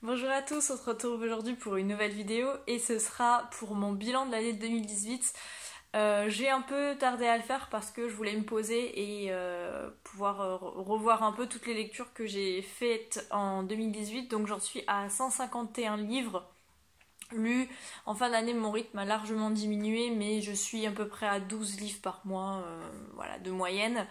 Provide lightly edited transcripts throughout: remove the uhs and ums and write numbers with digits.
Bonjour à tous, on se retrouve aujourd'hui pour une nouvelle vidéo et ce sera pour mon bilan de l'année 2018. J'ai un peu tardé à le faire parce que je voulais me poser et pouvoir revoir un peu toutes les lectures que j'ai faites en 2018. Donc j'en suis à 151 livres lus. En fin d'année, mon rythme a largement diminué, mais je suis à peu près à 12 livres par mois, voilà, de moyenne.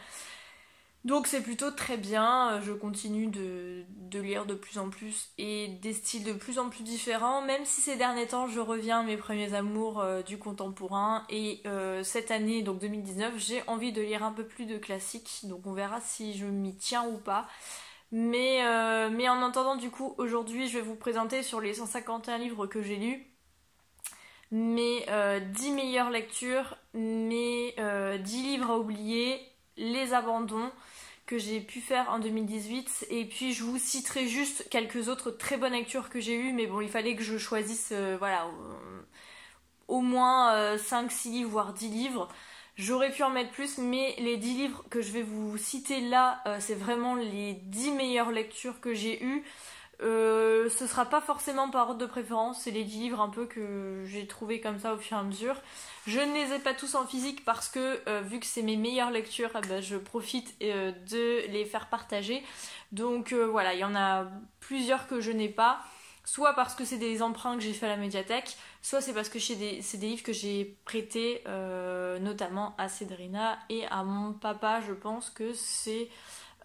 Donc c'est plutôt très bien, je continue de lire de plus en plus et des styles de plus en plus différents, même si ces derniers temps je reviens à mes premiers amours du contemporain et cette année, donc 2019, j'ai envie de lire un peu plus de classiques, donc on verra si je m'y tiens ou pas. Mais en attendant du coup, aujourd'hui je vais vous présenter sur les 151 livres que j'ai lus mes 10 meilleures lectures, mes 10 livres à oublier, les abandons que j'ai pu faire en 2018 et puis je vous citerai juste quelques autres très bonnes lectures que j'ai eues mais bon il fallait que je choisisse voilà au moins 5-6 livres voire 10 livres. J'aurais pu en mettre plus mais les 10 livres que je vais vous citer là c'est vraiment les 10 meilleures lectures que j'ai eues. Ce sera pas forcément par ordre de préférence, c'est les 10 livres un peu que j'ai trouvé comme ça au fur et à mesure. Je ne les ai pas tous en physique parce que vu que c'est mes meilleures lectures, je profite de les faire partager. Donc voilà, il y en a plusieurs que je n'ai pas, soit parce que c'est des emprunts que j'ai fait à la médiathèque, soit c'est parce que c'est des livres que j'ai prêtés notamment à Cédrina et à mon papa. Je pense que c'est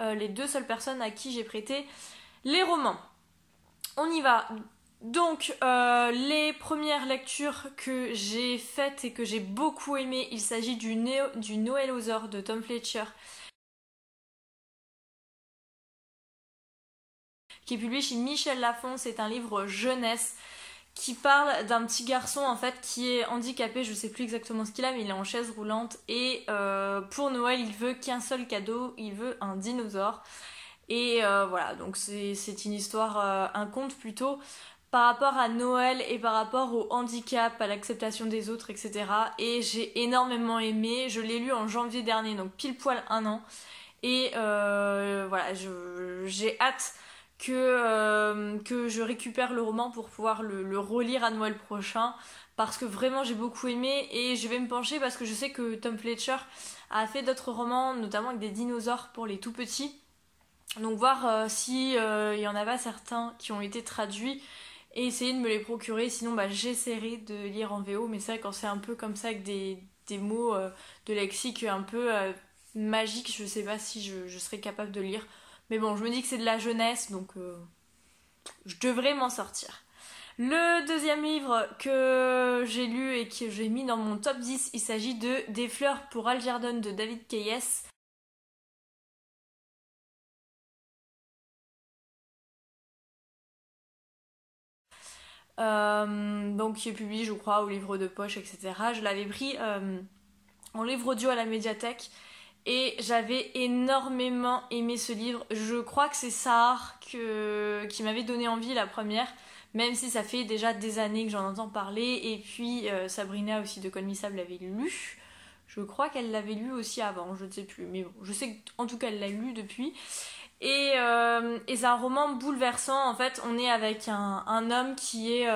les deux seules personnes à qui j'ai prêté les romans. On y va. Donc, les premières lectures que j'ai faites et que j'ai beaucoup aimé, il s'agit du Noël aux Heures de Tom Fletcher, qui est publié chez Michel Lafon. C'est un livre jeunesse qui parle d'un petit garçon en fait qui est handicapé, je sais plus exactement ce qu'il a, mais il est en chaise roulante et pour Noël il veut qu'un seul cadeau, il veut un dinosaure. Et voilà, donc c'est une histoire, un conte plutôt, par rapport à Noël et par rapport au handicap, à l'acceptation des autres, etc. Et j'ai énormément aimé, je l'ai lu en janvier dernier, donc pile poil un an. Et voilà, j'ai hâte que je récupère le roman pour pouvoir le relire à Noël prochain. Parce que vraiment j'ai beaucoup aimé et je vais me pencher parce que je sais que Tom Fletcher a fait d'autres romans, notamment avec des dinosaures pour les tout petits. Donc voir si il y en a pas certains qui ont été traduits et essayer de me les procurer. Sinon j'essaierai de lire en VO, mais c'est vrai quand c'est un peu comme ça avec des mots de lexique un peu magique, je sais pas si je serais capable de lire. Mais bon, je me dis que c'est de la jeunesse, donc je devrais m'en sortir. Le deuxième livre que j'ai lu et que j'ai mis dans mon top 10, il s'agit de Des fleurs pour Algernon de David Keyes. Donc qui est publié je crois au livre de poche, etc. Je l'avais pris en livre audio à la médiathèque et j'avais énormément aimé ce livre. Je crois que c'est Sahar qui m'avait donné envie la première, même si ça fait déjà des années que j'en entends parler. Et puis Sabrina aussi de Colmissable l'avait lu. Je crois qu'elle l'avait lu aussi avant, je ne sais plus, mais bon, je sais qu'en tout cas elle l'a lu depuis. Et c'est un roman bouleversant. En fait, on est avec un homme qui est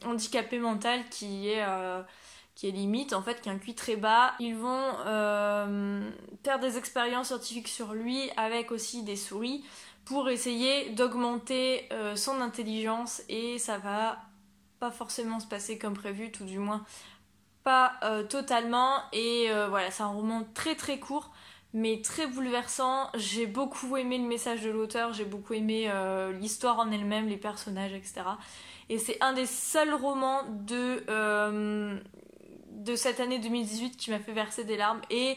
handicapé mental, qui est limite, en fait, qui a un QI très bas. Ils vont faire des expériences scientifiques sur lui avec aussi des souris pour essayer d'augmenter son intelligence et ça va pas forcément se passer comme prévu, tout du moins pas totalement. Et voilà, c'est un roman très très court mais très bouleversant. J'ai beaucoup aimé le message de l'auteur, j'ai beaucoup aimé l'histoire en elle-même, les personnages, etc. Et c'est un des seuls romans de cette année 2018 qui m'a fait verser des larmes. Et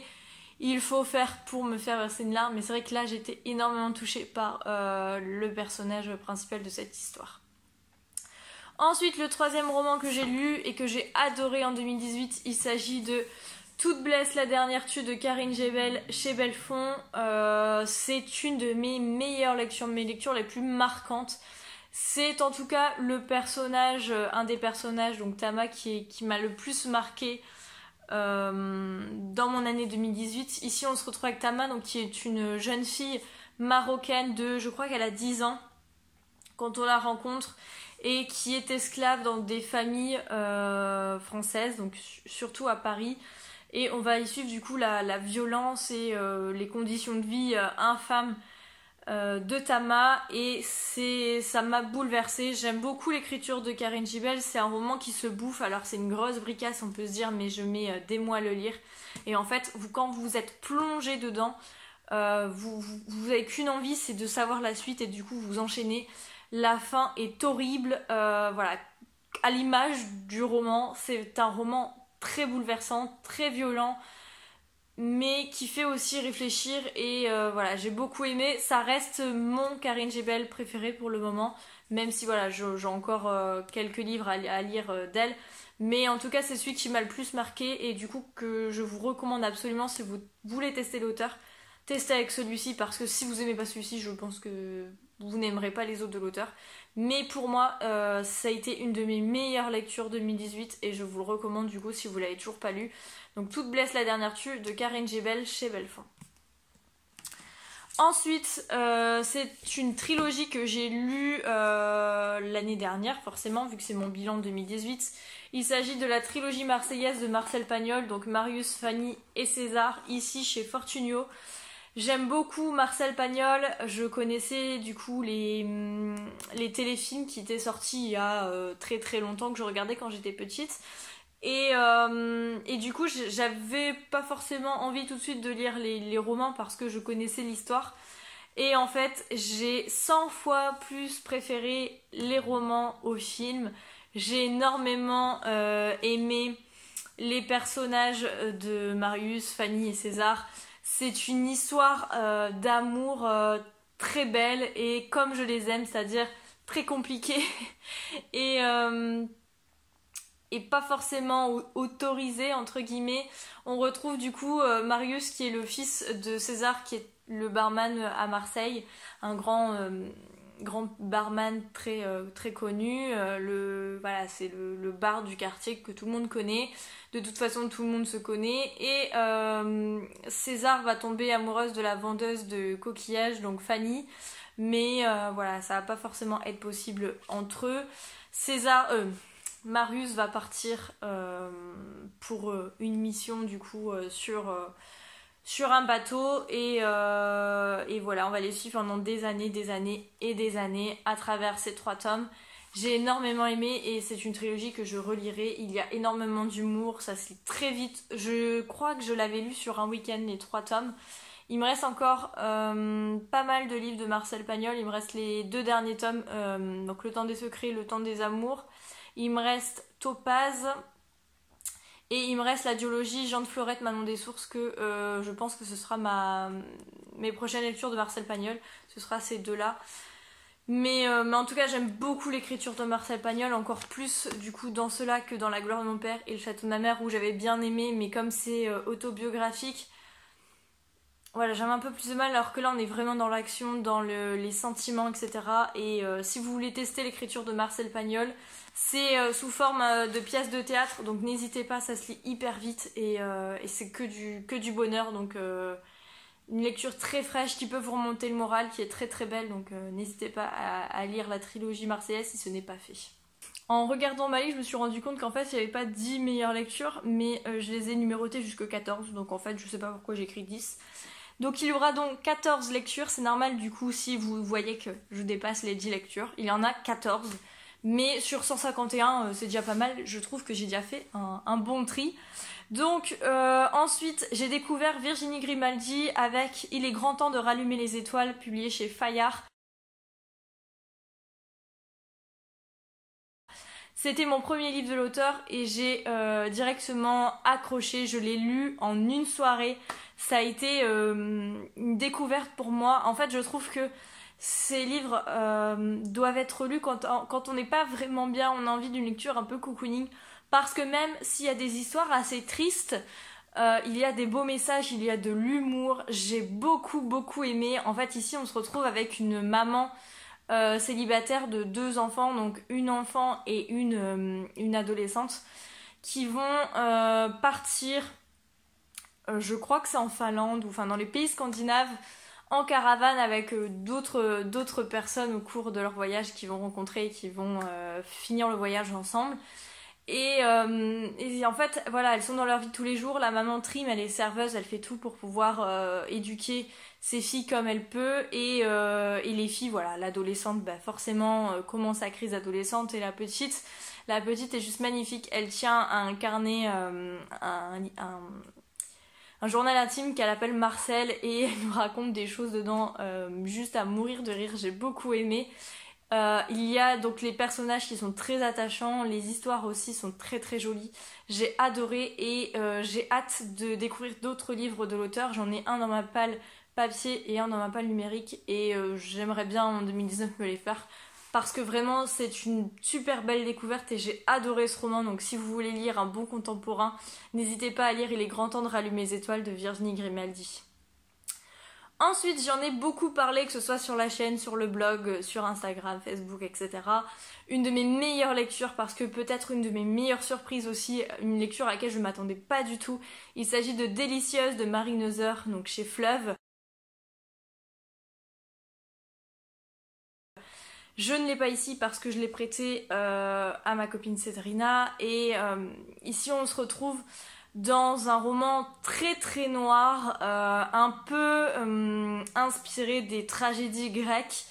il faut faire pour me faire verser une larme. Mais c'est vrai que là, j'étais énormément touchée par le personnage principal de cette histoire. Ensuite, le troisième roman que j'ai lu et que j'ai adoré en 2018, il s'agit de Toute blesse, la dernière tue de Karine Gebel chez Belfond. C'est une de mes meilleures lectures, mes lectures les plus marquantes. C'est en tout cas le personnage, un des personnages, donc Tama, qui m'a le plus marqué dans mon année 2018. Ici, on se retrouve avec Tama, donc, qui est une jeune fille marocaine de, je crois qu'elle a 10 ans, quand on la rencontre, et qui est esclave dans des familles françaises, donc surtout à Paris. Et on va y suivre du coup la violence et les conditions de vie infâmes de Tama, et ça m'a bouleversée. J'aime beaucoup l'écriture de Karine Gibel, c'est un roman qui se bouffe, alors c'est une grosse bricasse on peut se dire, mais je mets des mois à le lire. Et en fait, quand vous êtes plongé dedans, vous avez qu'une envie, c'est de savoir la suite, et du coup vous enchaînez. La fin est horrible, voilà, à l'image du roman. C'est un roman très bouleversant, très violent, mais qui fait aussi réfléchir, et voilà, j'ai beaucoup aimé. Ça reste mon Karine Gibel préféré pour le moment, même si voilà, j'ai encore quelques livres à lire d'elle, mais en tout cas c'est celui qui m'a le plus marqué, et du coup que je vous recommande absolument si vous voulez tester l'auteur. Testez avec celui-ci, parce que si vous aimez pas celui-ci, je pense que vous n'aimerez pas les autres de l'auteur. Mais pour moi, ça a été une de mes meilleures lectures 2018, et je vous le recommande du coup si vous l'avez toujours pas lu. Donc Toute blesse la dernière tue de Karine Gibel chez Belfin. Ensuite, c'est une trilogie que j'ai lue l'année dernière, forcément, vu que c'est mon bilan 2018. Il s'agit de la trilogie marseillaise de Marcel Pagnol, donc Marius, Fanny et César, ici chez Fortunio. J'aime beaucoup Marcel Pagnol, je connaissais du coup les téléfilms qui étaient sortis il y a très très longtemps, que je regardais quand j'étais petite. Et du coup, j'avais pas forcément envie tout de suite de lire les romans parce que je connaissais l'histoire. Et en fait, j'ai 100 fois plus préféré les romans aux films. J'ai énormément aimé les personnages de Marius, Fanny et César. C'est une histoire d'amour très belle, et comme je les aime, c'est-à-dire très compliquée et pas forcément autorisée entre guillemets. On retrouve du coup Marius qui est le fils de César, qui est le barman à Marseille, un grand barman très connu. Voilà, c'est le bar du quartier que tout le monde connaît. De toute façon, tout le monde se connaît. Et César va tomber amoureuse de la vendeuse de coquillages, donc Fanny. Mais voilà, ça va pas forcément être possible entre eux. Marius va partir pour une mission du coup sur un bateau, et voilà, on va les suivre pendant des années et des années à travers ces 3 tomes. J'ai énormément aimé, et c'est une trilogie que je relirai. Il y a énormément d'humour, ça se lit très vite. Je crois que je l'avais lu sur un week-end, les 3 tomes. Il me reste encore pas mal de livres de Marcel Pagnol. Il me reste les 2 derniers tomes, donc Le temps des secrets, Le temps des amours. Il me reste Topaz, et il me reste la duologie Jean de Florette, Manon des Sources, que je pense que ce sera mes prochaines lectures de Marcel Pagnol. Ce sera ces 2-là. Mais en tout cas, j'aime beaucoup l'écriture de Marcel Pagnol, encore plus du coup dans cela que dans La gloire de mon père et Le château de ma mère, où j'avais bien aimé, mais comme c'est autobiographique, voilà, j'aime un peu plus de mal, alors que là on est vraiment dans l'action, dans les sentiments, etc. Et si vous voulez tester l'écriture de Marcel Pagnol, c'est sous forme de pièces de théâtre, donc n'hésitez pas, ça se lit hyper vite, et c'est que du bonheur, donc une lecture très fraîche qui peut vous remonter le moral, qui est très très belle, donc n'hésitez pas à lire la trilogie marseillaise si ce n'est pas fait. En regardant ma liste, je me suis rendu compte qu'en fait il n'y avait pas 10 meilleures lectures, mais je les ai numérotées jusqu'à 14, donc en fait je sais pas pourquoi j'ai écrit 10. Donc il y aura donc 14 lectures, c'est normal du coup si vous voyez que je dépasse les 10 lectures, il y en a 14. Mais sur 151, c'est déjà pas mal, je trouve que j'ai déjà fait un bon tri. Donc ensuite, j'ai découvert Virginie Grimaldi avec Il est grand temps de rallumer les étoiles, publié chez Fayard. C'était mon premier livre de l'auteur, et j'ai directement accroché, je l'ai lu en une soirée. Ça a été une découverte pour moi. En fait, je trouve que ces livres doivent être lus quand on n'est pas vraiment bien, on a envie d'une lecture un peu cocooning. Parce que même s'il y a des histoires assez tristes, il y a des beaux messages, il y a de l'humour. J'ai beaucoup aimé. En fait, ici, on se retrouve avec une maman célibataire de 2 enfants, donc une enfant et une adolescente, qui vont partir, je crois que c'est en Finlande, ou enfin dans les pays scandinaves, en caravane avec d'autres personnes au cours de leur voyage qu'ils vont rencontrer et qui vont finir le voyage ensemble. Et en fait, voilà, elles sont dans leur vie de tous les jours. La maman Trim, elle est serveuse, elle fait tout pour pouvoir éduquer ses filles comme elle peut. Et les filles, voilà, l'adolescente, bah forcément, commence sa crise adolescente. Et la petite est juste magnifique. Elle tient un carnet, un journal intime qu'elle appelle Marcel. Et elle nous raconte des choses dedans, juste à mourir de rire. J'ai beaucoup aimé. Il y a donc les personnages qui sont très attachants, les histoires aussi sont très très jolies. J'ai adoré et j'ai hâte de découvrir d'autres livres de l'auteur. J'en ai un dans ma palle papier et un dans ma palle numérique et j'aimerais bien en 2019 me les faire parce que vraiment c'est une super belle découverte et j'ai adoré ce roman. Donc si vous voulez lire un bon contemporain, n'hésitez pas à lire Il est grand temps de rallumer les étoiles de Virginie Grimaldi. Ensuite, j'en ai beaucoup parlé, que ce soit sur la chaîne, sur le blog, sur Instagram, Facebook, etc. Une de mes meilleures lectures, parce que peut-être une de mes meilleures surprises aussi, une lecture à laquelle je ne m'attendais pas du tout. Il s'agit de Délicieuse de Marie Neuser, donc chez Fleuve. Je ne l'ai pas ici parce que je l'ai prêté à ma copine Cédrina. Et ici, on se retrouve dans un roman très très noir, un peu inspiré des tragédies grecques,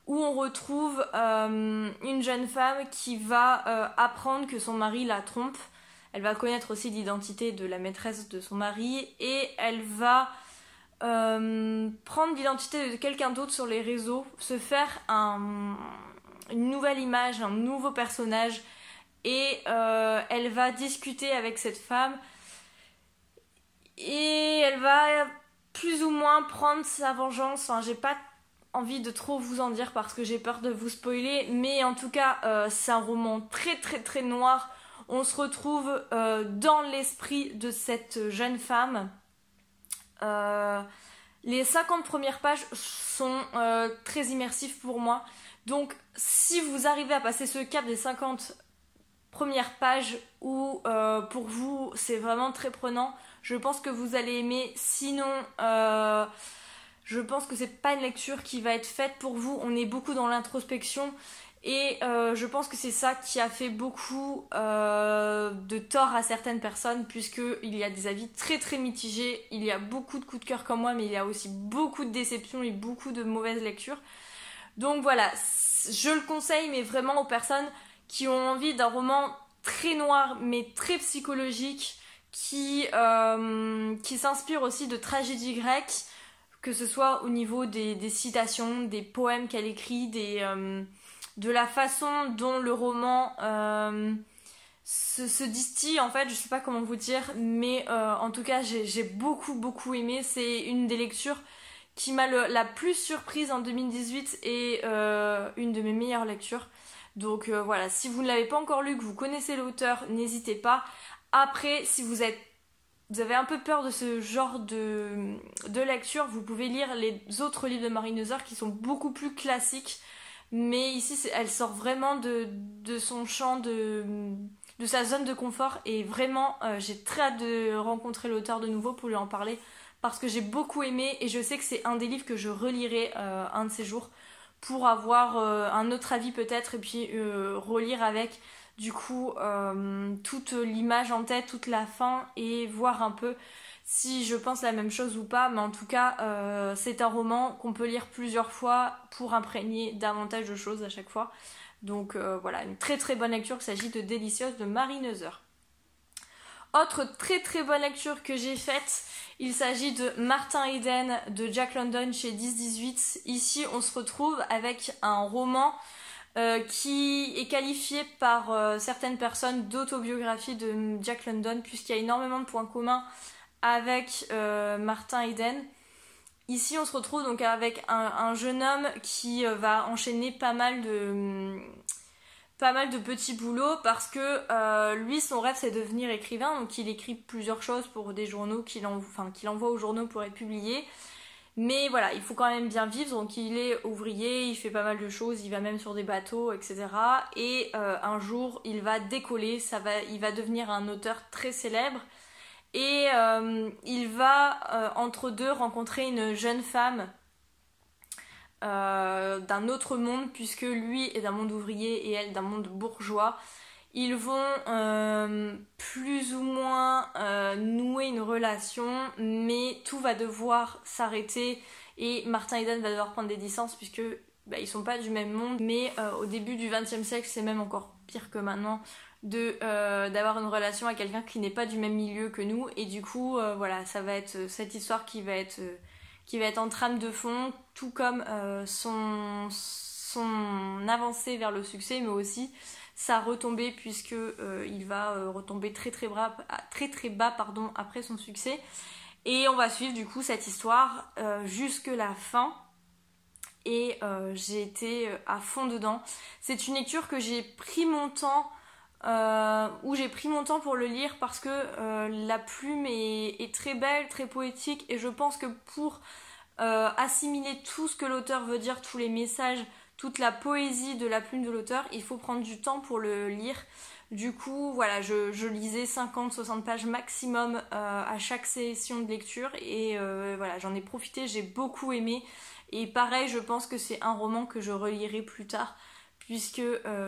où on retrouve une jeune femme qui va apprendre que son mari la trompe. Elle va connaître aussi l'identité de la maîtresse de son mari et elle va prendre l'identité de quelqu'un d'autre sur les réseaux, se faire une nouvelle image, un nouveau personnage et elle va discuter avec cette femme. Et elle va plus ou moins prendre sa vengeance. Enfin, j'ai pas envie de trop vous en dire parce que j'ai peur de vous spoiler. Mais en tout cas, c'est un roman très très très noir. On se retrouve dans l'esprit de cette jeune femme. Les 50 premières pages sont très immersives pour moi. Donc, si vous arrivez à passer ce cap des 50 premières pages où pour vous c'est vraiment très prenant, je pense que vous allez aimer. Sinon, je pense que c'est pas une lecture qui va être faite pour vous. On est beaucoup dans l'introspection et je pense que c'est ça qui a fait beaucoup de tort à certaines personnes, puisqu'il y a des avis très très mitigés. Il y a beaucoup de coups de cœur comme moi, mais il y a aussi beaucoup de déceptions et beaucoup de mauvaises lectures. Donc voilà, je le conseille, mais vraiment aux personnes qui ont envie d'un roman très noir mais très psychologique, qui s'inspire aussi de tragédies grecques, que ce soit au niveau des citations, des poèmes qu'elle écrit, de la façon dont le roman se distille, en fait, je sais pas comment vous dire, mais en tout cas j'ai beaucoup beaucoup aimé. C'est une des lectures qui m'a la plus surprise en 2018 et une de mes meilleures lectures. Donc voilà, si vous ne l'avez pas encore lu, que vous connaissez l'auteur, n'hésitez pas. Après, si vous avez un peu peur de ce genre de lecture, vous pouvez lire les autres livres de Marie Neuser qui sont beaucoup plus classiques. Mais ici, elle sort vraiment de son champ, de sa zone de confort. Et vraiment, j'ai très hâte de rencontrer l'auteur de nouveau pour lui en parler. Parce que j'ai beaucoup aimé et je sais que c'est un des livres que je relirai un de ces jours pour avoir un autre avis peut-être et puis relire avec du coup toute l'image en tête, toute la fin et voir un peu si je pense la même chose ou pas. Mais en tout cas, c'est un roman qu'on peut lire plusieurs fois pour imprégner davantage de choses à chaque fois. Donc voilà, une très très bonne lecture. Il s'agit de Délicieuse de Marie Neuser. Autre très très bonne lecture que j'ai faite, il s'agit de Martin Eden de Jack London chez 10-18. Ici, on se retrouve avec un roman qui est qualifié par certaines personnes d'autobiographie de Jack London, puisqu'il y a énormément de points communs avec Martin Eden. Ici, on se retrouve donc avec un jeune homme qui va enchaîner pas mal de petits boulots parce que lui, son rêve, c'est de devenir écrivain. Donc, il écrit plusieurs choses pour des journaux qu'il envoie aux journaux pour être publiés. Mais voilà, il faut quand même bien vivre. Donc, il est ouvrier, il fait pas mal de choses, il va même sur des bateaux, etc. Et un jour, il va décoller, il va devenir un auteur très célèbre. Et il va, entre deux, rencontrer une jeune femme d'un autre monde, puisque lui est d'un monde ouvrier et elle d'un monde bourgeois. Ils vont plus ou moins nouer une relation, mais tout va devoir s'arrêter et Martin Eden va devoir prendre des distances puisque ils sont pas du même monde. Mais au début du XXe siècle, c'est même encore pire que maintenant d'avoir une relation avec quelqu'un qui n'est pas du même milieu que nous. Et du coup, voilà, ça va être cette histoire qui va être en trame de fond, tout comme son avancée vers le succès, mais aussi sa retombée puisque il va retomber très très bas après son succès. Et on va suivre du coup cette histoire jusque la fin. Et j'ai été à fond dedans. C'est une lecture que j'ai pris mon temps, où j'ai pris mon temps pour le lire parce que la plume est très belle, très poétique, et je pense que pour assimiler tout ce que l'auteur veut dire, tous les messages, toute la poésie de la plume de l'auteur, il faut prendre du temps pour le lire. Du coup, voilà, je lisais 50-60 pages maximum à chaque session de lecture et voilà, j'en ai profité, j'ai beaucoup aimé. Et pareil, je pense que c'est un roman que je relirai plus tard puisque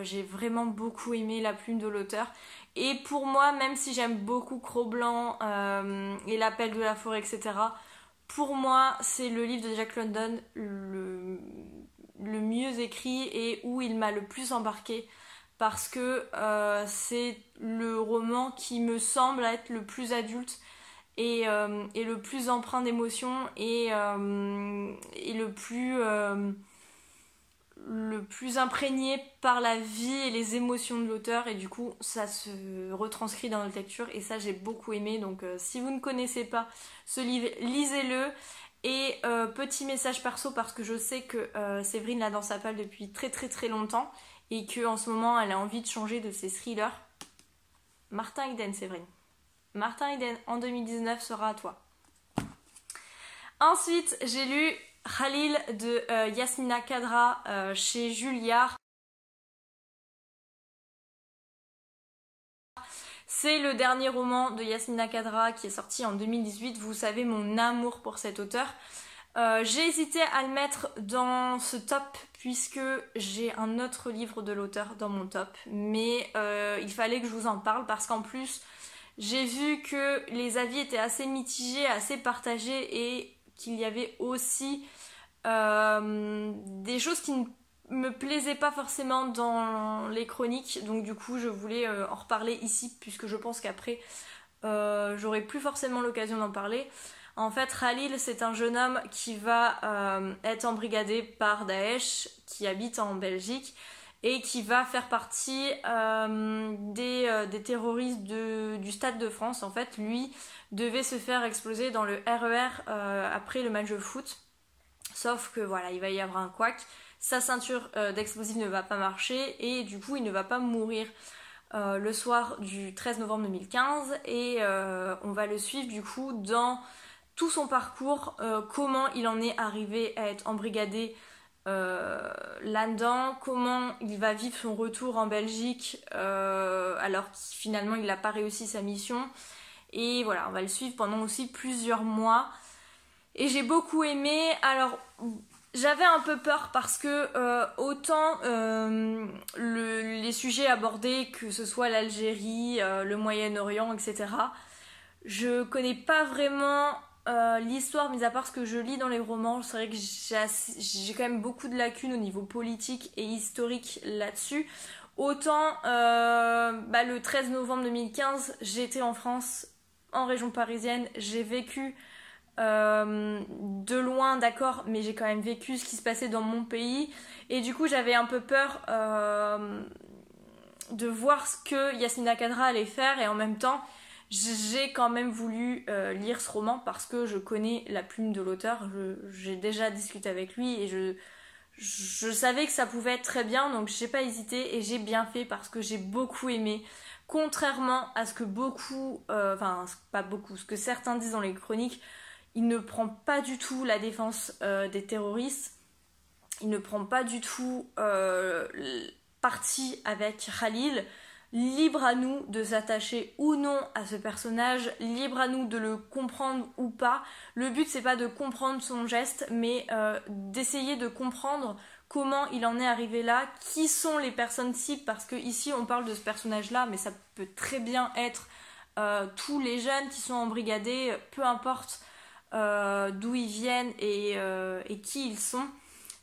j'ai vraiment beaucoup aimé la plume de l'auteur. Et pour moi, même si j'aime beaucoup Cro-Blanc et L'appel de la forêt, etc., pour moi, c'est le livre de Jack London le mieux écrit et où il m'a le plus embarqué parce que c'est le roman qui me semble être le plus adulte et le plus empreint d'émotion et le plus imprégné par la vie et les émotions de l'auteur, et du coup ça se retranscrit dans notre lecture et ça j'ai beaucoup aimé. Donc si vous ne connaissez pas ce livre, lisez-le. Et petit message perso, parce que je sais que Séverine l'a dans sa palle depuis très très très longtemps et qu'en ce moment elle a envie de changer de ses thrillers. Martin Eden, Séverine. Martin Eden en 2019 sera à toi. Ensuite, j'ai lu Khalil de Yasmina Khadra chez Julliard. C'est le dernier roman de Yasmina Khadra qui est sorti en 2018. Vous savez mon amour pour cet auteur. J'ai hésité à le mettre dans ce top puisque j'ai un autre livre de l'auteur dans mon top. Mais il fallait que je vous en parle parce qu'en plus, j'ai vu que les avis étaient assez mitigés, assez partagés et qu'il y avait aussi des choses qui ne me plaisaient pas forcément dans les chroniques. Donc du coup, je voulais en reparler ici puisque je pense qu'après, j'aurai plus forcément l'occasion d'en parler. En fait, Khalil, c'est un jeune homme qui va être embrigadé par Daesh, qui habite en Belgique et qui va faire partie des terroristes du Stade de France. En fait, lui devait se faire exploser dans le RER après le match de foot. Sauf que voilà, il va y avoir un couac, sa ceinture d'explosifs ne va pas marcher et du coup il ne va pas mourir le soir du 13 novembre 2015 et on va le suivre du coup dans tout son parcours, comment il en est arrivé à être embrigadé là-dedans, comment il va vivre son retour en Belgique alors que finalement il n'a pas réussi sa mission. Et voilà, on va le suivre pendant aussi plusieurs mois. Et j'ai beaucoup aimé. Alors, j'avais un peu peur parce que autant les sujets abordés, que ce soit l'Algérie, le Moyen-Orient, etc., je connais pas vraiment l'histoire, mis à part ce que je lis dans les romans. C'est vrai que j'ai quand même beaucoup de lacunes au niveau politique et historique là-dessus. Autant le 13 novembre 2015, j'étais en France, en région parisienne, j'ai vécu de loin, d'accord, mais j'ai quand même vécu ce qui se passait dans mon pays et du coup j'avais un peu peur de voir ce que Yasmina Khadra allait faire et en même temps j'ai quand même voulu lire ce roman parce que je connais la plume de l'auteur, j'ai déjà discuté avec lui et je savais que ça pouvait être très bien, donc j'ai pas hésité et j'ai bien fait parce que j'ai beaucoup aimé. Contrairement à ce que ce que certains disent dans les chroniques, il ne prend pas du tout la défense des terroristes, il ne prend pas du tout parti avec Khalil, libre à nous de s'attacher ou non à ce personnage, libre à nous de le comprendre ou pas. Le but c'est pas de comprendre son geste, mais d'essayer de comprendre comment il en est arrivé là, qui sont les personnes cibles, parce que ici on parle de ce personnage là, mais ça peut très bien être tous les jeunes qui sont embrigadés, peu importe d'où ils viennent et qui ils sont,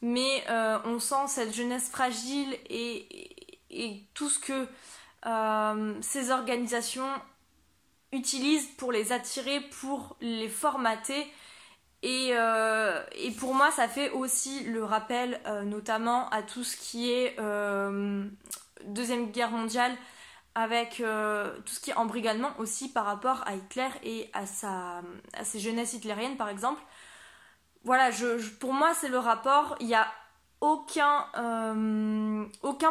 mais on sent cette jeunesse fragile et tout ce que ces organisations utilisent pour les attirer, pour les formater. Et pour moi, ça fait aussi le rappel notamment à tout ce qui est Deuxième Guerre mondiale, avec tout ce qui est embrigadement aussi par rapport à Hitler et à ses jeunesses hitlériennes par exemple. Voilà, pour moi c'est le rapport, il n'y a aucun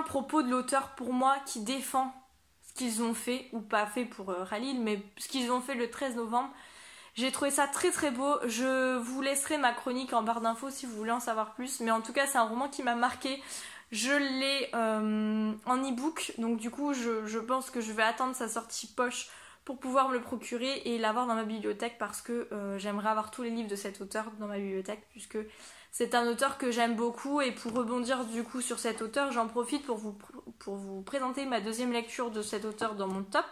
propos de l'auteur pour moi qui défend ce qu'ils ont fait, ou pas fait pour Khalil, mais ce qu'ils ont fait le 13 novembre. J'ai trouvé ça très très beau. Je vous laisserai ma chronique en barre d'infos si vous voulez en savoir plus. Mais en tout cas, c'est un roman qui m'a marqué. Je l'ai en e-book. Donc du coup, je pense que je vais attendre sa sortie poche pour pouvoir me le procurer et l'avoir dans ma bibliothèque, parce que j'aimerais avoir tous les livres de cet auteur dans ma bibliothèque, puisque c'est un auteur que j'aime beaucoup. Et pour rebondir du coup sur cet auteur, j'en profite pour vous présenter ma deuxième lecture de cet auteur dans mon top.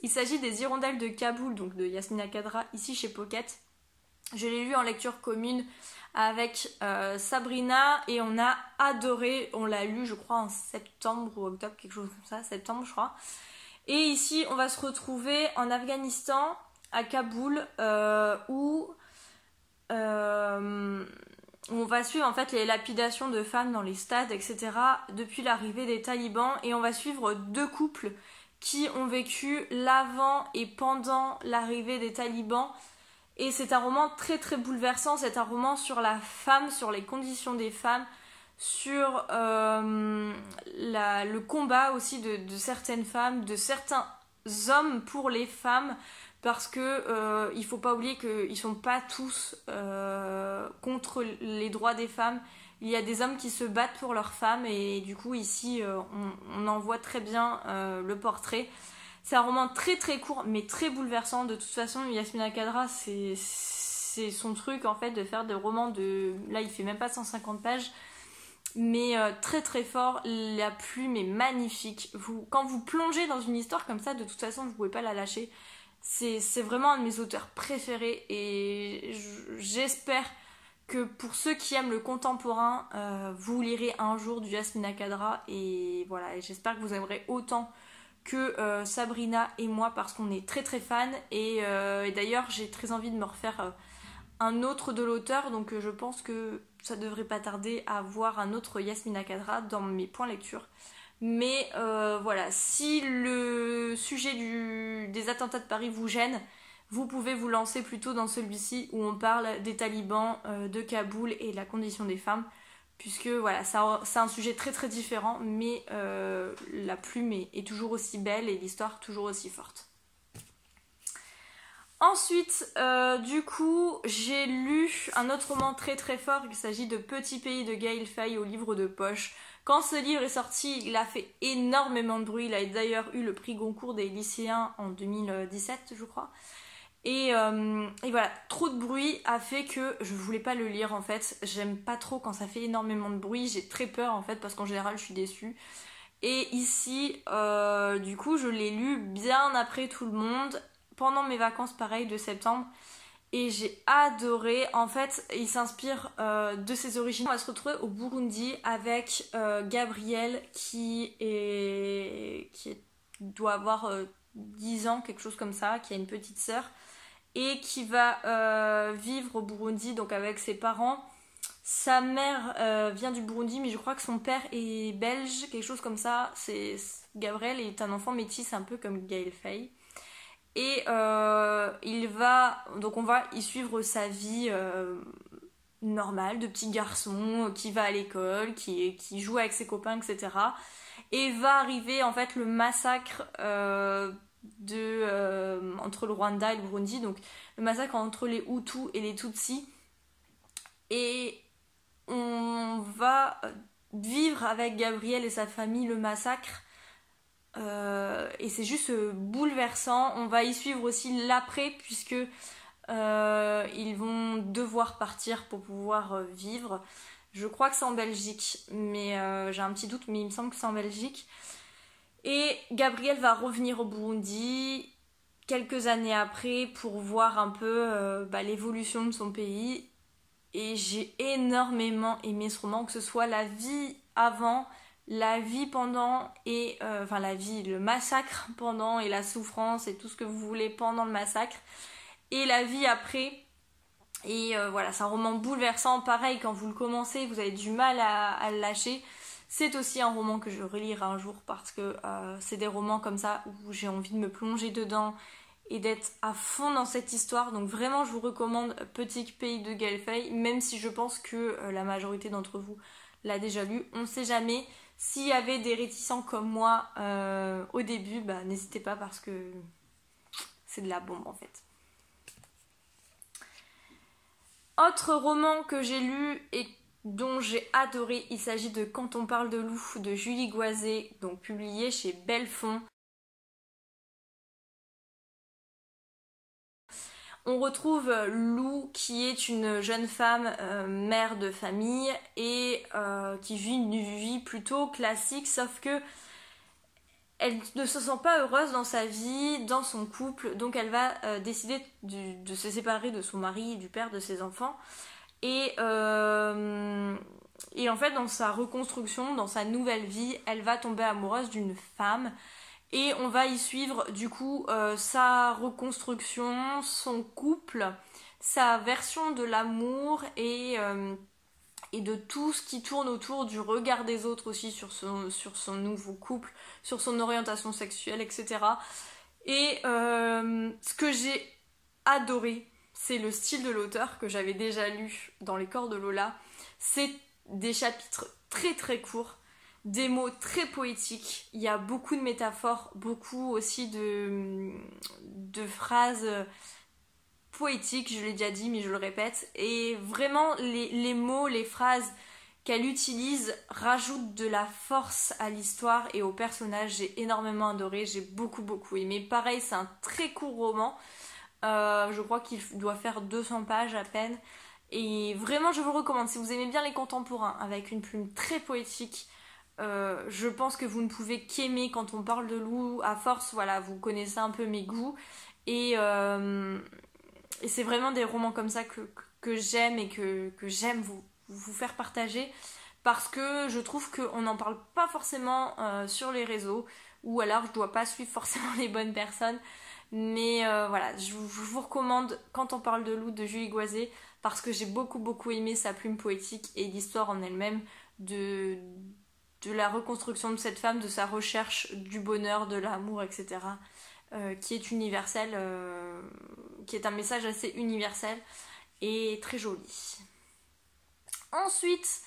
Il s'agit des Hirondelles de Kaboul, donc de Yasmina Khadra, ici chez Pocket. Je l'ai lu en lecture commune avec Sabrina et on a adoré. On l'a lu, je crois, en septembre ou octobre, quelque chose comme ça, septembre, je crois. Et ici, on va se retrouver en Afghanistan, à Kaboul, où on va suivre en fait les lapidations de femmes dans les stades, etc. depuis l'arrivée des talibans. Et on va suivre deux couples qui ont vécu l'avant et pendant l'arrivée des talibans. Et c'est un roman très très bouleversant. C'est un roman sur la femme, sur les conditions des femmes, sur le combat aussi de certaines femmes, de certains hommes pour les femmes, parce que il faut pas oublier qu'ils sont pas tous contre les droits des femmes. Il y a des hommes qui se battent pour leurs femmes, et du coup ici on en voit très bien le portrait. C'est un roman très très court mais très bouleversant. De toute façon, Yasmina Khadra, c'est son truc en fait, de faire des romans de... Là il fait même pas 150 pages, mais très très fort. La plume est magnifique. Quand vous plongez dans une histoire comme ça, de toute façon vous pouvez pas la lâcher. C'est vraiment un de mes auteurs préférés, et j'espère que pour ceux qui aiment le contemporain, vous lirez un jour du Yasmina Khadra, et voilà, et j'espère que vous aimerez autant que Sabrina et moi, parce qu'on est très très fans. Et d'ailleurs j'ai très envie de me refaire un autre de l'auteur, donc je pense que ça devrait pas tarder à voir un autre Yasmina Khadra dans mes points lecture. Mais voilà, si le sujet des attentats de Paris vous gêne, vous pouvez vous lancer plutôt dans celui-ci, où on parle des talibans, de Kaboul et de la condition des femmes, puisque voilà, c'est un sujet très très différent, mais la plume est toujours aussi belle et l'histoire toujours aussi forte. Ensuite, du coup, j'ai lu un autre roman très très fort. Il s'agit de Petit pays de Gaël Faye au livre de poche. Quand ce livre est sorti, il a fait énormément de bruit. Il a d'ailleurs eu le prix Goncourt des lycéens en 2017, je crois. Et voilà, trop de bruit a fait que je voulais pas le lire en fait. J'aime pas trop quand ça fait énormément de bruit. J'ai très peur en fait, parce qu'en général je suis déçue. Et ici, du coup, je l'ai lu bien après tout le monde, pendant mes vacances pareil de septembre, et j'ai adoré. En fait, il s'inspire de ses origines. On va se retrouver au Burundi avec Gabrielle qui doit avoir 10 ans, quelque chose comme ça, qui a une petite sœur et qui va vivre au Burundi, donc avec ses parents. Sa mère vient du Burundi, mais je crois que son père est belge, quelque chose comme ça. Gabriel est un enfant métis, un peu comme Gaël Faye. Et on va y suivre sa vie normale de petit garçon qui va à l'école, qui joue avec ses copains, etc. Et va arriver en fait le massacre entre le Rwanda et le Burundi, donc le massacre entre les Hutus et les Tutsis. Et on va vivre avec Gabriel et sa famille le massacre et c'est juste bouleversant. On va y suivre aussi l'après, puisque ils vont devoir partir pour pouvoir vivre. Je crois que c'est en Belgique, mais j'ai un petit doute, mais il me semble que c'est en Belgique. Et Gabriel va revenir au Burundi quelques années après pour voir un peu l'évolution de son pays. Et j'ai énormément aimé ce roman, que ce soit la vie avant, la vie pendant et la vie, le massacre pendant et la souffrance et tout ce que vous voulez pendant le massacre, et la vie après. Et voilà, c'est un roman bouleversant. Pareil, quand vous le commencez, vous avez du mal à le lâcher. C'est aussi un roman que je relirai un jour, parce que c'est des romans comme ça où j'ai envie de me plonger dedans et d'être à fond dans cette histoire. Donc vraiment, je vous recommande Petit pays de Gelfey, même si je pense que la majorité d'entre vous l'a déjà lu. On ne sait jamais. S'il y avait des réticents comme moi au début, n'hésitez pas, parce que c'est de la bombe en fait. Autre roman que j'ai lu et dont j'ai adoré, il s'agit de Quand on parle de loup de Julie Goisset, donc publié chez Belfond. On retrouve Lou, qui est une jeune femme mère de famille et qui vit une vie plutôt classique, sauf que elle ne se sent pas heureuse dans sa vie, dans son couple, donc elle va décider de se séparer de son mari et du père de ses enfants. Et en fait, dans sa reconstruction, dans sa nouvelle vie, elle va tomber amoureuse d'une femme. Et on va y suivre du coup sa reconstruction, son couple, sa version de l'amour et de tout ce qui tourne autour du regard des autres aussi sur son nouveau couple, sur son orientation sexuelle, etc. Et ce que j'ai adoré, c'est le style de l'auteur que j'avais déjà lu dans Les Corps de Lola. C'est des chapitres très très courts, des mots très poétiques, il y a beaucoup de métaphores, beaucoup aussi de phrases poétiques, je l'ai déjà dit mais je le répète, et vraiment les mots, les phrases qu'elle utilise rajoutent de la force à l'histoire et au personnage. J'ai énormément adoré, j'ai beaucoup aimé. Pareil, c'est un très court roman, je crois qu'il doit faire 200 pages à peine, et vraiment je vous le recommande si vous aimez bien les contemporains avec une plume très poétique. Je pense que vous ne pouvez qu'aimer Quand on parle de loup. À force, voilà, vous connaissez un peu mes goûts, et c'est vraiment des romans comme ça que j'aime et que j'aime vous faire partager, parce que je trouve qu'on n'en parle pas forcément sur les réseaux, ou alors je dois pas suivre forcément les bonnes personnes. Mais voilà, je vous recommande Quand on parle de loup de Julie Goisset, parce que j'ai beaucoup aimé sa plume poétique et l'histoire en elle-même de la reconstruction de cette femme, de sa recherche du bonheur, de l'amour, etc. Qui est universel, qui est un message assez universel et très joli. Ensuite,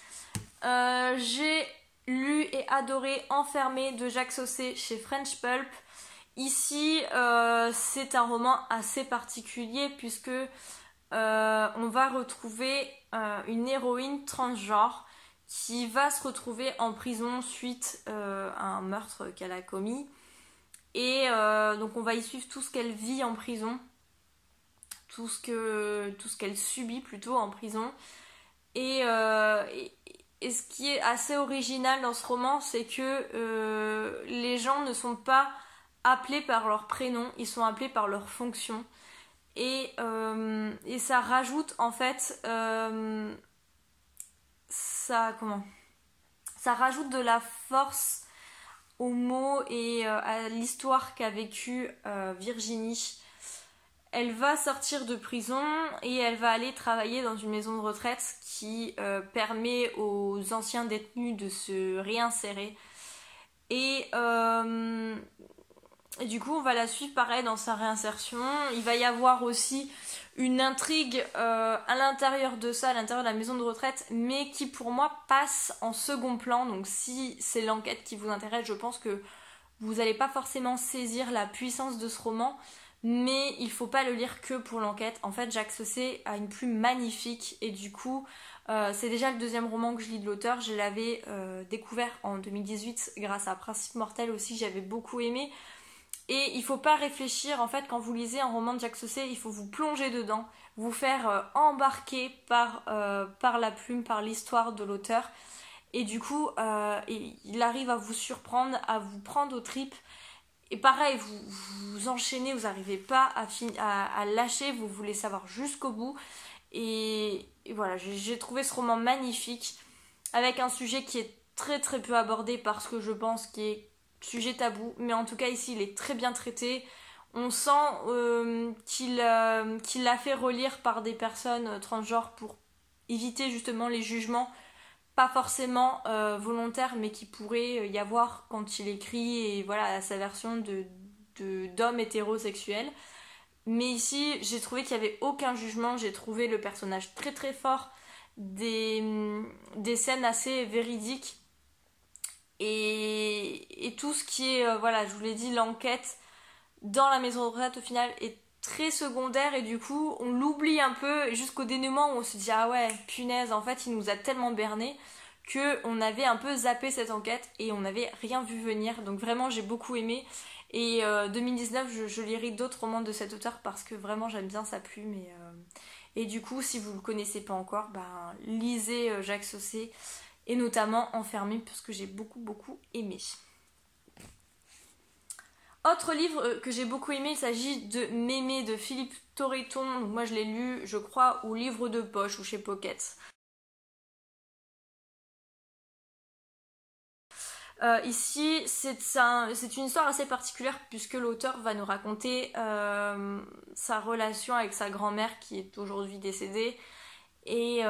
j'ai lu et adoré Enfermé de Jacques Sausset chez French Pulp. Ici, c'est un roman assez particulier, puisque on va retrouver une héroïne transgenre qui va se retrouver en prison suite à un meurtre qu'elle a commis. Et donc on va y suivre tout ce qu'elle vit en prison, tout ce qu'elle subit plutôt en prison. Et ce qui est assez original dans ce roman, c'est que les gens ne sont pas appelés par leur prénom, ils sont appelés par leur fonction. Et ça rajoute en fait ça rajoute de la force aux mots et à l'histoire qu'a vécue Virginie. Elle va sortir de prison et elle va aller travailler dans une maison de retraite qui permet aux anciens détenus de se réinsérer. Et du coup, on va la suivre pareil dans sa réinsertion. Il va y avoir aussi une intrigue à l'intérieur de ça, à l'intérieur de la maison de retraite, mais qui pour moi passe en second plan. Donc si c'est l'enquête qui vous intéresse, je pense que vous n'allez pas forcément saisir la puissance de ce roman, mais il faut pas le lire que pour l'enquête. En fait, Jacques Saucé a une plume magnifique et du coup, c'est déjà le deuxième roman que je lis de l'auteur. Je l'avais découvert en 2018 grâce à Principe Mortel aussi, j'avais beaucoup aimé. Et il faut pas réfléchir, en fait, quand vous lisez un roman de Jacques Saucé, il faut vous plonger dedans, vous faire embarquer par la plume, par l'histoire de l'auteur. Et du coup, il arrive à vous surprendre, à vous prendre aux tripes. Et pareil, vous enchaînez, vous n'arrivez pas à lâcher, vous voulez savoir jusqu'au bout. Et voilà, j'ai trouvé ce roman magnifique, avec un sujet qui est très très peu abordé parce que je pense qu'il est sujet tabou. Mais en tout cas ici, il est très bien traité. On sent qu'il l'a fait relire par des personnes transgenres pour éviter justement les jugements pas forcément volontaire mais qui pourrait y avoir quand il écrit et voilà sa version d'homme hétérosexuel. Mais ici j'ai trouvé qu'il n'y avait aucun jugement, j'ai trouvé le personnage très très fort, des scènes assez véridiques et tout ce qui est, voilà, je vous l'ai dit, l'enquête dans la maison de retraite au final est très secondaire et du coup on l'oublie un peu jusqu'au dénouement où on se dit ah ouais punaise en fait il nous a tellement berné que on avait un peu zappé cette enquête et on n'avait rien vu venir, donc vraiment j'ai beaucoup aimé. Et 2019 je lirai d'autres romans de cet auteur parce que vraiment j'aime bien sa plume et du coup si vous le connaissez pas encore, ben lisez Jacques Saucé et notamment Enfermé parce que j'ai beaucoup aimé. Autre livre que j'ai beaucoup aimé, il s'agit de Mémé de Philippe Torreton. Moi je l'ai lu, je crois, au livre de poche ou chez Pocket. Ici, c'est une histoire assez particulière puisque l'auteur va nous raconter sa relation avec sa grand-mère qui est aujourd'hui décédée. Et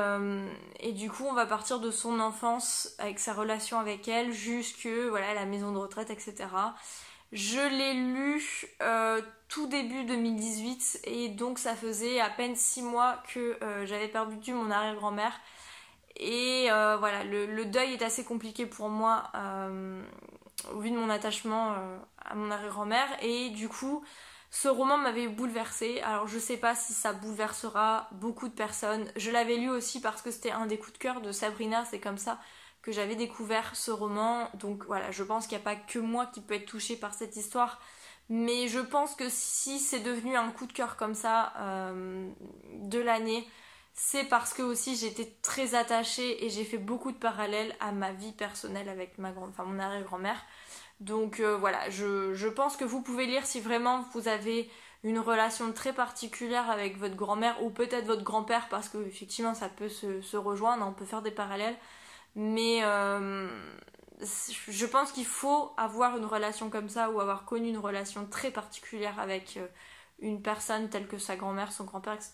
du coup, on va partir de son enfance avec sa relation avec elle jusque voilà, la maison de retraite, etc. Je l'ai lu tout début 2018 et donc ça faisait à peine 6 mois que j'avais perdu mon arrière-grand-mère. Et voilà, le deuil est assez compliqué pour moi au vu de mon attachement à mon arrière-grand-mère. Et du coup, ce roman m'avait bouleversée. Alors je sais pas si ça bouleversera beaucoup de personnes. Je l'avais lu aussi parce que c'était un des coups de cœur de Sabrina, c'est comme ça que j'avais découvert ce roman. Donc voilà, je pense qu'il n'y a pas que moi qui peut être touchée par cette histoire. Mais je pense que si c'est devenu un coup de cœur comme ça de l'année, c'est parce que aussi j'étais très attachée et j'ai fait beaucoup de parallèles à ma vie personnelle avec mon arrière-grand-mère. Donc voilà, je pense que vous pouvez lire si vraiment vous avez une relation très particulière avec votre grand-mère ou peut-être votre grand-père parce que effectivement ça peut se rejoindre, on peut faire des parallèles. Mais je pense qu'il faut avoir une relation comme ça ou avoir connu une relation très particulière avec une personne telle que sa grand-mère, son grand-père, etc.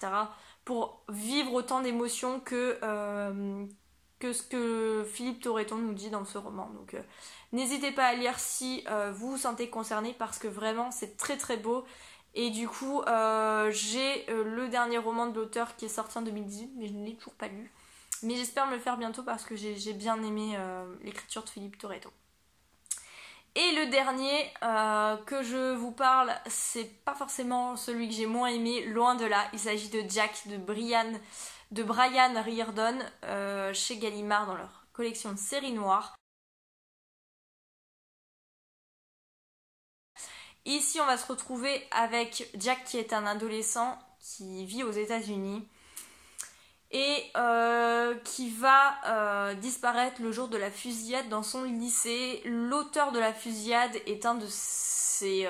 pour vivre autant d'émotions que ce que Philippe Torreton nous dit dans ce roman. Donc n'hésitez pas à lire si vous vous sentez concerné parce que vraiment c'est très très beau. Et du coup j'ai le dernier roman de l'auteur qui est sorti en 2018 mais je ne l'ai toujours pas lu. Mais j'espère me le faire bientôt parce que j'ai bien aimé l'écriture de Philippe Torreton. Et le dernier que je vous parle, c'est pas forcément celui que j'ai moins aimé, loin de là. Il s'agit de Jack de Brian Riordan chez Gallimard dans leur collection de séries noires. Ici, on va se retrouver avec Jack qui est un adolescent qui vit aux États-Unis et qui va disparaître le jour de la fusillade dans son lycée. L'auteur de la fusillade est un de ses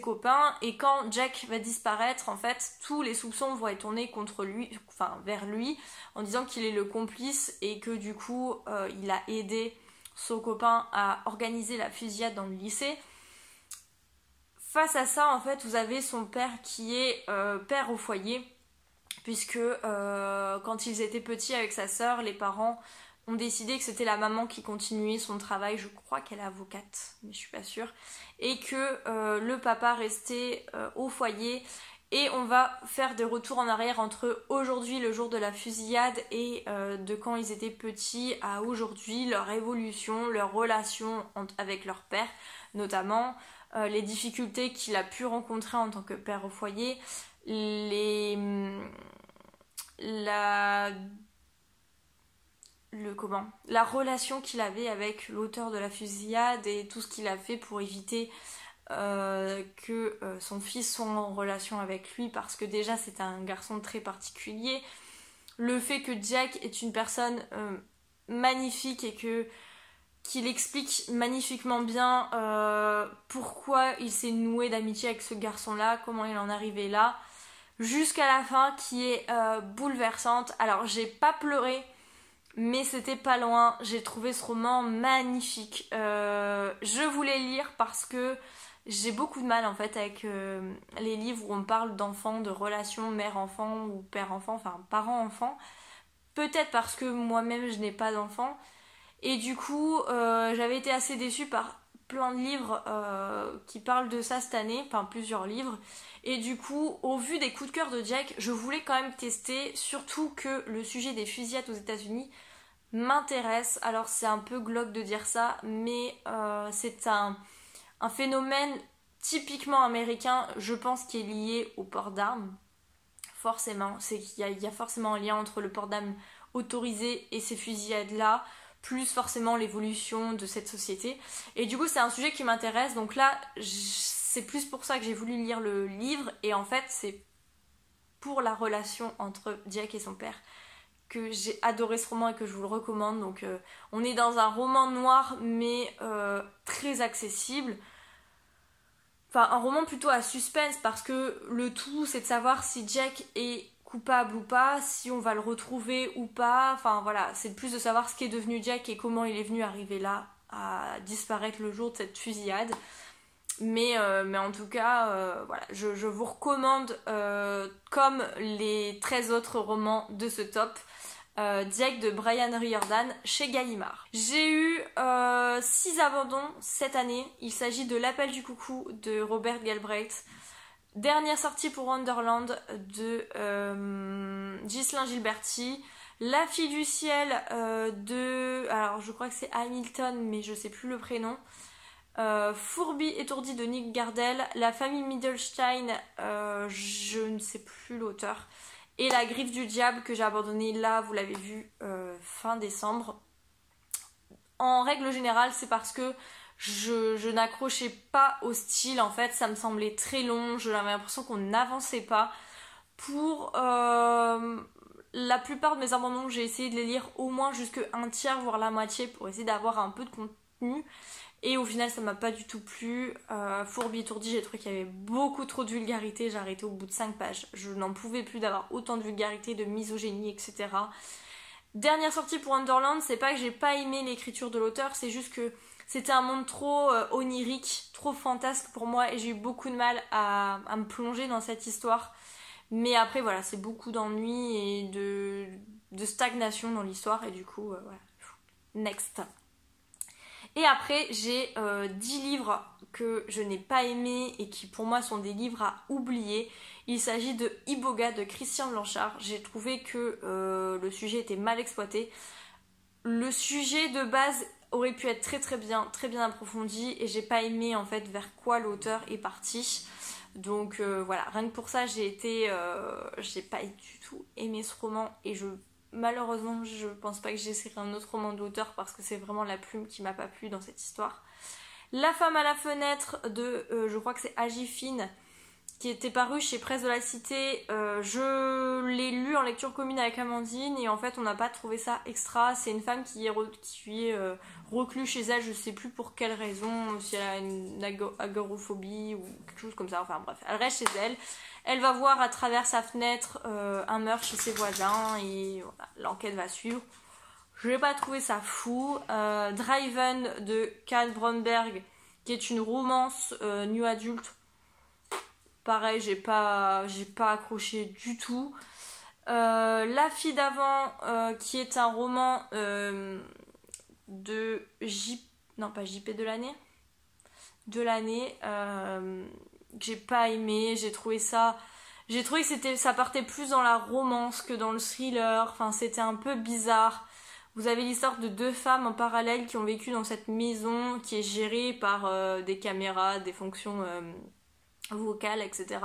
copains et quand Jack va disparaître, en fait, tous les soupçons vont être tournés contre lui, enfin vers lui, en disant qu'il est le complice et que du coup, il a aidé son copain à organiser la fusillade dans le lycée. Face à ça, en fait, vous avez son père qui est père au foyer puisque quand ils étaient petits avec sa sœur, les parents ont décidé que c'était la maman qui continuait son travail, je crois qu'elle est avocate, mais je suis pas sûre, et que le papa restait au foyer, et on va faire des retours en arrière entre aujourd'hui, le jour de la fusillade, et de quand ils étaient petits à aujourd'hui, leur évolution, leur relation avec leur père, notamment. les difficultés qu'il a pu rencontrer en tant que père au foyer, la relation qu'il avait avec l'auteur de la fusillade et tout ce qu'il a fait pour éviter que son fils soit en relation avec lui, parce que déjà c'est un garçon très particulier. Le fait que Jack est une personne magnifique et qu'il explique magnifiquement bien pourquoi il s'est noué d'amitié avec ce garçon-là, comment il en est arrivé là, jusqu'à la fin qui est bouleversante. Alors j'ai pas pleuré, mais c'était pas loin. J'ai trouvé ce roman magnifique. Je voulais lire parce que j'ai beaucoup de mal en fait avec les livres où on parle d'enfants, de relations mère-enfant ou père-enfant, enfin parent-enfant. Peut-être parce que moi-même je n'ai pas d'enfant. Et du coup, j'avais été assez déçue par plein de livres qui parlent de ça cette année, enfin plusieurs livres. Et du coup, au vu des coups de cœur de Jack, je voulais quand même tester, surtout que le sujet des fusillades aux États-Unis m'intéresse. Alors c'est un peu glauque de dire ça, mais c'est un phénomène typiquement américain, je pense, qui est lié au port d'armes. Forcément, c'est qu'il y a forcément un lien entre le port d'armes autorisé et ces fusillades-là, plus forcément l'évolution de cette société. Et du coup, c'est un sujet qui m'intéresse. Donc là, c'est plus pour ça que j'ai voulu lire le livre. Et en fait, c'est pour la relation entre Jack et son père que j'ai adoré ce roman et que je vous le recommande. Donc on est dans un roman noir, mais très accessible. Enfin, un roman plutôt à suspense, parce que le tout, c'est de savoir si Jack est coupable ou pas, si on va le retrouver ou pas. Enfin voilà, c'est plus de savoir ce qu'est devenu Jack et comment il est venu arriver là, à disparaître le jour de cette fusillade. Mais en tout cas, voilà, je vous recommande, comme les 13 autres romans de ce top, Jack de Brian Riordan chez Gallimard. J'ai eu 6 abandons cette année. Il s'agit de L'Appel du coucou de Robert Galbraith. Dernière sortie pour Wonderland de Ghislain Gilberti. La fille du ciel de... Alors je crois que c'est Hamilton, mais je sais plus le prénom. Fourbi étourdi de Nick Gardel. La famille Middlestein, je ne sais plus l'auteur. Et La griffe du diable que j'ai abandonné là, vous l'avez vu, fin décembre. En règle générale, c'est parce que je n'accrochais pas au style, en fait, ça me semblait très long, j'avais l'impression qu'on n'avançait pas. Pour la plupart de mes abandons, j'ai essayé de les lire au moins jusqu'à un tiers, voire la moitié, pour essayer d'avoir un peu de contenu. Et au final, ça m'a pas du tout plu. Fourbi étourdi, j'ai trouvé qu'il y avait beaucoup trop de vulgarité. J'ai arrêté au bout de 5 pages. Je n'en pouvais plus d'avoir autant de vulgarité, de misogynie, etc. Dernière sortie pour Wonderland, c'est pas que j'ai pas aimé l'écriture de l'auteur, c'est juste que c'était un monde trop onirique, trop fantasque pour moi, et j'ai eu beaucoup de mal à me plonger dans cette histoire. Mais après, voilà, c'est beaucoup d'ennui et de stagnation dans l'histoire, et du coup, voilà. Next. Et après, j'ai 10 livres que je n'ai pas aimés et qui pour moi sont des livres à oublier. Il s'agit de Iboga de Christian Blanchard. J'ai trouvé que le sujet était mal exploité. Le sujet de base aurait pu être très bien approfondi, et j'ai pas aimé en fait vers quoi l'auteur est parti. Donc voilà, rien que pour ça, j'ai pas du tout aimé ce roman, et malheureusement, je pense pas que j'essaierai un autre roman d'auteur parce que c'est vraiment la plume qui m'a pas plu dans cette histoire. La femme à la fenêtre de, je crois que c'est Agifine, qui était paru chez Presse de la Cité. Je l'ai lu en lecture commune avec Amandine, et en fait on n'a pas trouvé ça extra. C'est une femme qui est recluse chez elle, je sais plus pour quelle raison, si elle a une agoraphobie ou quelque chose comme ça, enfin bref, elle reste chez elle. Elle va voir à travers sa fenêtre un meurtre chez ses voisins, et voilà, l'enquête va suivre. Je n'ai pas trouvé ça fou. Driven de Karl Bromberg, qui est une romance new adulte. Pareil, j'ai pas accroché du tout. La fille d'avant, qui est un roman de non pas JP de l'année, que j'ai pas aimé. J'ai trouvé que ça partait plus dans la romance que dans le thriller. Enfin, c'était un peu bizarre. Vous avez l'histoire de deux femmes en parallèle qui ont vécu dans cette maison qui est gérée par des caméras, des fonctions vocales, etc.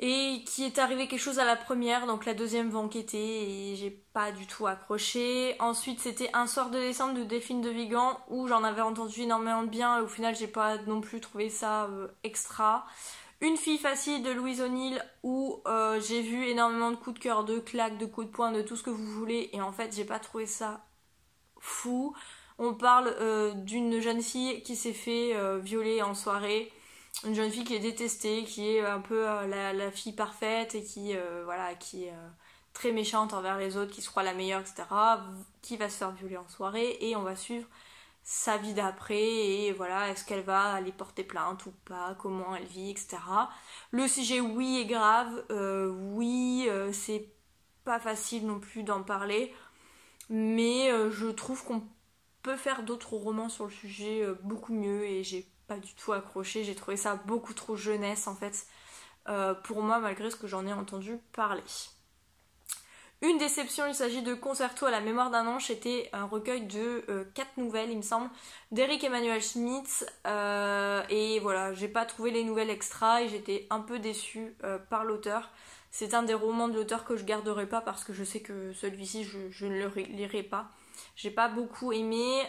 Et qui est arrivé quelque chose à la première, donc la deuxième va enquêter et j'ai pas du tout accroché. Ensuite c'était Un soir de décembre de Delphine de Vigan où j'en avais entendu énormément de bien et au final j'ai pas non plus trouvé ça extra. Une fille facile de Louise O'Neill où j'ai vu énormément de coups de cœur, de claques, de coups de poing, de tout ce que vous voulez et en fait j'ai pas trouvé ça fou. On parle d'une jeune fille qui s'est fait violer en soirée. Une jeune fille qui est détestée, qui est un peu la fille parfaite et qui est très méchante envers les autres, qui se croit la meilleure, etc. Qui va se faire violer en soirée et on va suivre sa vie d'après et voilà, est-ce qu'elle va aller porter plainte ou pas, comment elle vit, etc. Le sujet, oui, est grave, c'est pas facile non plus d'en parler, mais je trouve qu'on peut faire d'autres romans sur le sujet beaucoup mieux et j'ai pas du tout accroché, j'ai trouvé ça beaucoup trop jeunesse en fait pour moi malgré ce que j'en ai entendu parler. Une déception, il s'agit de Concerto à la mémoire d'un ange, c'était un recueil de 4 nouvelles il me semble, d'Eric Emmanuel Schmitt et voilà, j'ai pas trouvé les nouvelles extra et j'étais un peu déçue par l'auteur. C'est un des romans de l'auteur que je garderai pas parce que je sais que celui-ci je ne le lirai pas. J'ai pas beaucoup aimé.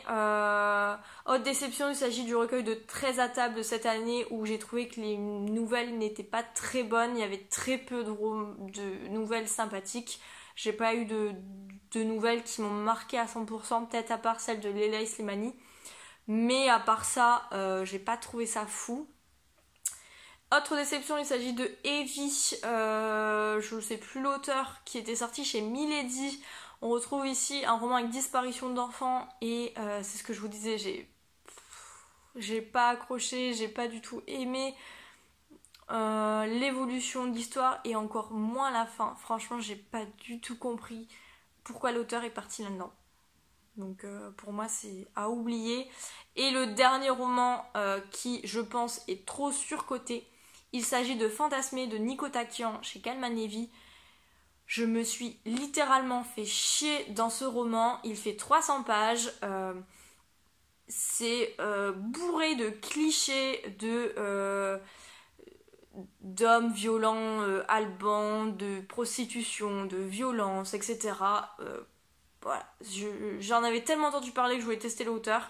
Autre déception, il s'agit du recueil de 13 à table de cette année où j'ai trouvé que les nouvelles n'étaient pas très bonnes. Il y avait très peu de nouvelles sympathiques. J'ai pas eu de nouvelles qui m'ont marqué à 100%, peut-être à part celle de Leila Slimani. Mais à part ça, j'ai pas trouvé ça fou. Autre déception, il s'agit de Evie, je ne sais plus l'auteur, qui était sorti chez Milady. On retrouve ici un roman avec disparition d'enfants et c'est ce que je vous disais, j'ai pas accroché, j'ai pas du tout aimé l'évolution de l'histoire et encore moins la fin. Franchement, j'ai pas du tout compris pourquoi l'auteur est parti là-dedans. Donc pour moi c'est à oublier. Et le dernier roman qui je pense est trop surcoté, il s'agit de Fantasmé de Nico Takian chez Calman Levy. Je me suis littéralement fait chier dans ce roman. Il fait 300 pages. C'est bourré de clichés d'hommes violents, albans, de prostitution, de violence, etc. Voilà. J'en avais tellement entendu parler que je voulais tester l'auteur.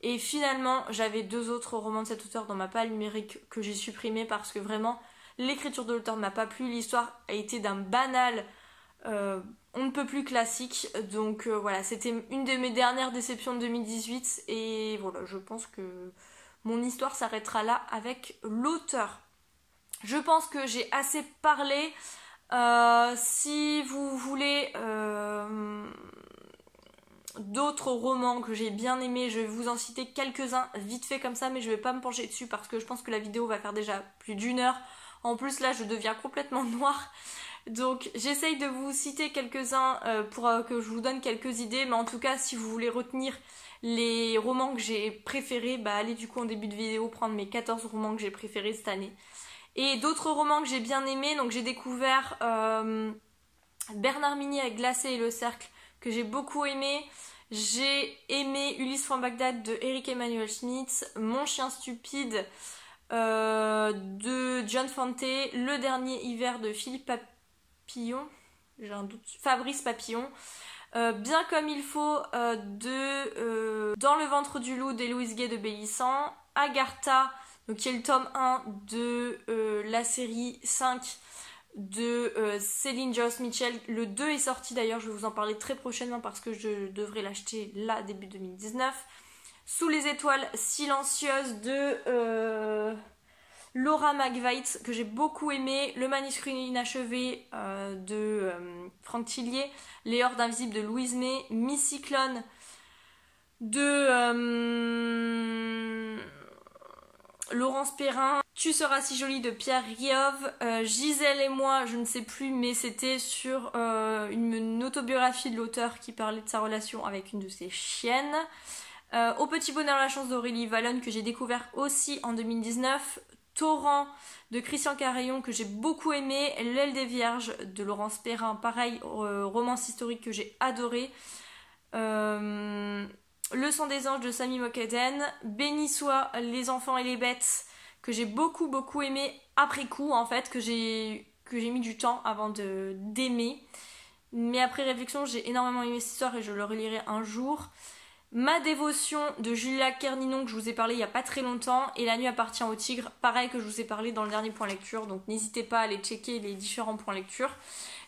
Et finalement, j'avais 2 autres romans de cet auteur dans ma pile numérique que j'ai supprimé parce que vraiment, l'écriture de l'auteur ne m'a pas plu. L'histoire a été d'un banal, on ne peut plus classique. Donc voilà, c'était une de mes dernières déceptions de 2018. Et voilà, je pense que mon histoire s'arrêtera là avec l'auteur. Je pense que j'ai assez parlé. Si vous voulez d'autres romans que j'ai bien aimés, je vais vous en citer quelques-uns vite fait comme ça, mais je vais pas me pencher dessus parce que je pense que la vidéo va faire déjà plus d'1 heure. En plus là je deviens complètement noire, donc j'essaye de vous citer quelques-uns pour que je vous donne quelques idées, mais en tout cas si vous voulez retenir les romans que j'ai préférés, bah allez du coup en début de vidéo prendre mes 14 romans que j'ai préférés cette année. Et d'autres romans que j'ai bien aimés, donc j'ai découvert Bernard Minier avec Glacé et le Cercle, que j'ai beaucoup aimé. J'ai aimé Ulysse from Bagdad de Eric Emmanuel Schmitt, Mon chien stupide de John Fante, Le dernier hiver de Philippe Papillon, j'ai un doute, Fabrice Papillon, Bien comme il faut Dans le ventre du loup d'Héloïse Gay de Bélissan, Agartha, donc qui est le tome 1 de la série 5 de Céline Joss Mitchell. Le 2 est sorti d'ailleurs, je vais vous en parler très prochainement parce que je devrais l'acheter là début 2019. Sous les étoiles silencieuses de Laura McVeit, que j'ai beaucoup aimé. Le manuscrit inachevé de Franck Tillier. Les hordes invisibles de Louise May. Miss Cyclone de Laurence Perrin, Tu seras si jolie de Pierre Riov, Gisèle et moi, je ne sais plus, mais c'était sur une autobiographie de l'auteur qui parlait de sa relation avec une de ses chiennes. Au petit bonheur la chance d'Aurélie Vallone que j'ai découvert aussi en 2019. Torrent de Christian Carayon que j'ai beaucoup aimé. L'aile des vierges de Laurence Perrin, pareil, romance historique que j'ai adoré. Le sang des anges de Sami Mokaden, Béni soit les enfants et les bêtes, que j'ai beaucoup aimé après coup en fait, que j'ai mis du temps avant d'aimer. Mais après réflexion, j'ai énormément aimé cette histoire et je le relirai un jour. Ma dévotion de Julia Kerninon que je vous ai parlé il n'y a pas très longtemps, et La nuit appartient au tigre, pareil que je vous ai parlé dans le dernier point lecture, donc n'hésitez pas à aller checker les différents points lecture.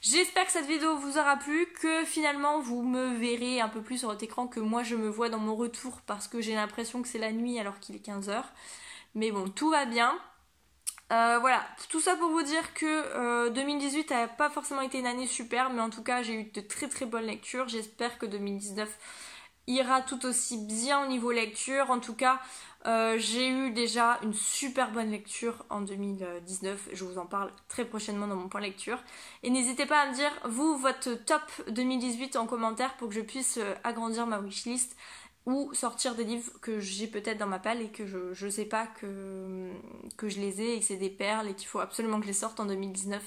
J'espère que cette vidéo vous aura plu, que finalement vous me verrez un peu plus sur votre écran que moi je me vois dans mon retour parce que j'ai l'impression que c'est la nuit alors qu'il est 15h. Mais bon, tout va bien. Voilà, tout ça pour vous dire que 2018 n'a pas forcément été une année super, mais en tout cas j'ai eu de très bonnes lectures. J'espère que 2019 ira tout aussi bien au niveau lecture. En tout cas, j'ai eu déjà une super bonne lecture en 2019. Je vous en parle très prochainement dans mon point lecture. Et n'hésitez pas à me dire, vous, votre top 2018 en commentaire pour que je puisse agrandir ma wishlist ou sortir des livres que j'ai peut-être dans ma palle et que je sais pas que je les ai et que c'est des perles et qu'il faut absolument que je les sorte en 2019.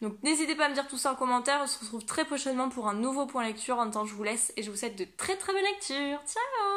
Donc n'hésitez pas à me dire tout ça en commentaire. On se retrouve très prochainement pour un nouveau point lecture. En temps, je vous laisse et je vous souhaite de très belles lectures. Ciao!